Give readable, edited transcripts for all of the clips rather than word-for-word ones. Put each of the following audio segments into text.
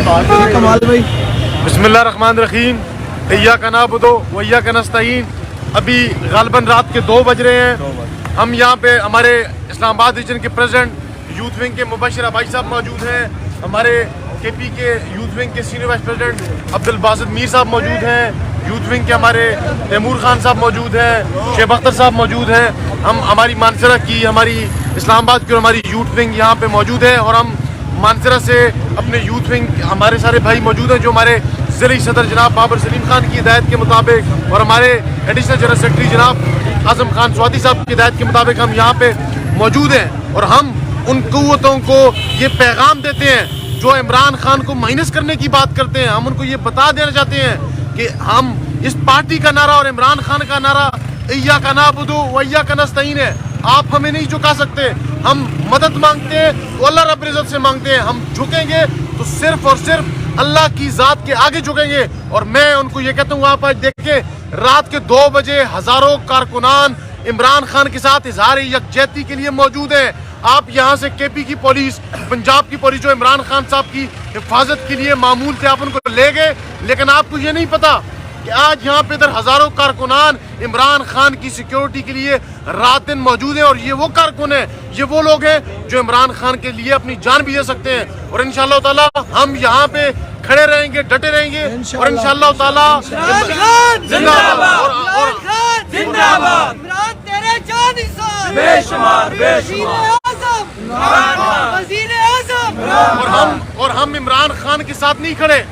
کمال بھائی بسم اللہ الرحمن الرحیم ایاک نعبد و ایاک نستعین. ابھی غالباً رات کے 2 بج رہے ہیں. ہم یہاں پہ ہمارے اسلام آباد ریجن کے پریزیڈنٹ یوتھ ونگ کے مبشر بھائی صاحب موجود ہیں. ہمارے کے پی کے یوتھ ونگ کے سینئر وائس پریزیڈنٹ عبدالباسط میر صاحب موجود ہیں. یوتھ ونگ کے ہمارے تیمور خان صاحب موجود ہیں. شیخ اختر صاحب موجود ہیں. ہم ہماری مانسرہ کی ہماری اسلام آباد کی اور ہماری یوتھ ونگ یہاں پہ موجود ہے. اور ہم مانسرہ سے اپنے یوتھ ونگ ہمارے سارے بھائی موجود ہیں جو ہمارے ضلعی صدر جناب بابر سلیم خان کی ہدایت کے مطابق اور ہمارے ایڈیشنل جنرل سیکرٹری جناب اعظم خان سوادی صاحب کی ہدایت کے مطابق ہم یہاں پہ موجود ہیں. اور ہم ان قوتوں کو یہ پیغام دیتے ہیں جو عمران خان کو مائنس کرنے کی بات کرتے ہیں. ہم ان کو یہ بتا دینا چاہتے ہیں کہ ہم اس پارٹی کا نعرہ اور عمران خان کا نعرہ ایاک نعبد و ایاک نستعین ہے. آپ ہمیں نہیں جھکا سکتے. ہم مدد مانگتے ہیں تو اللہ رب العزت سے مانگتے ہیں. ہم جھکیں گے تو صرف اور صرف اللہ کی ذات کے آگے جھکیں گے. اور میں ان کو یہ کہتا ہوں آپ آج دیکھیں رات کے 2 بجے ہزاروں کارکنان عمران خان کے ساتھ اظہار یکجہتی کے لیے موجود ہیں. آپ یہاں سے کے پی کی پولیس پنجاب کی پولیس جو عمران خان صاحب کی حفاظت کے لیے معمول تھے آپ ان کو لے گئے. لیکن آپ کو یہ نہیں پتا کہ آج یہاں پہ ادھر ہزاروں کارکنان عمران خان کی سیکیورٹی کے لیے رات دن موجود ہیں. اور یہ وہ کارکن ہیں, یہ وہ لوگ ہیں جو عمران خان کے لیے اپنی جان بھی دے سکتے ہیں. اور انشاءاللہ تعالی ہم یہاں پہ کھڑے رہیں گے, ڈٹے رہیں گے. اور انشاءاللہ تعالی زندہ باد زندہ باد عمران تیرے جان نثار بے شمار بے شمار وزیر اعظم. اور ہم عمران خان کے ساتھ نہیں کھڑے,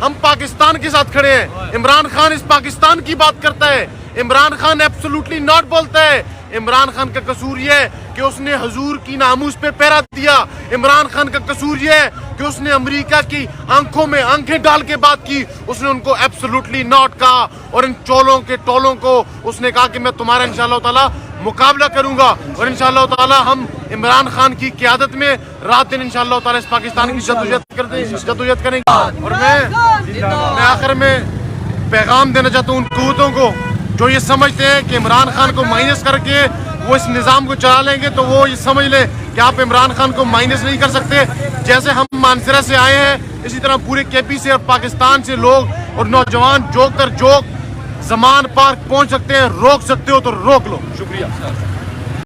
ہم پاکستان کے ساتھ کھڑے ہیں. عمران خان اس پاکستان کی بات کرتا ہے. عمران خان ایبسولوٹلی ناٹ بولتا ہے. عمران خان کا قصور یہ ہے کہ اس نے حضور کی ناموس پہ پہرا دیا. عمران خان کا قصور یہ ہے کہ اس نے امریکہ کی آنکھوں میں آنکھیں ڈال کے بات کی. اس نے ان کو ایبسولوٹلی ناٹ کہا. اور ان چولوں کے ٹولوں کو اس نے کہا کہ میں تمہارا انشاءاللہ تعالی مقابلہ کروں گا. اور انشاءاللہ تعالی ہم عمران خان کی قیادت میں رات دن انشاءاللہ تعالی اس پاکستان کی جدوجہد کریں گے. اور میں آخر میں پیغام دینا چاہتا ہوں ان قوتوں کو جو یہ سمجھتے ہیں کہ عمران خان کو مائنس کر کے وہ اس نظام کو چلا لیں گے, تو وہ یہ سمجھ لیں کہ آپ عمران خان کو مائنس نہیں کر سکتے. جیسے ہم مانسرہ سے آئے ہیں اسی طرح پورے کے پی سے اور پاکستان سے لوگ اور نوجوان جوک در جوک زمان پارک پہنچ سکتے ہیں. روک سکتے ہو تو روک لو. شکریہ.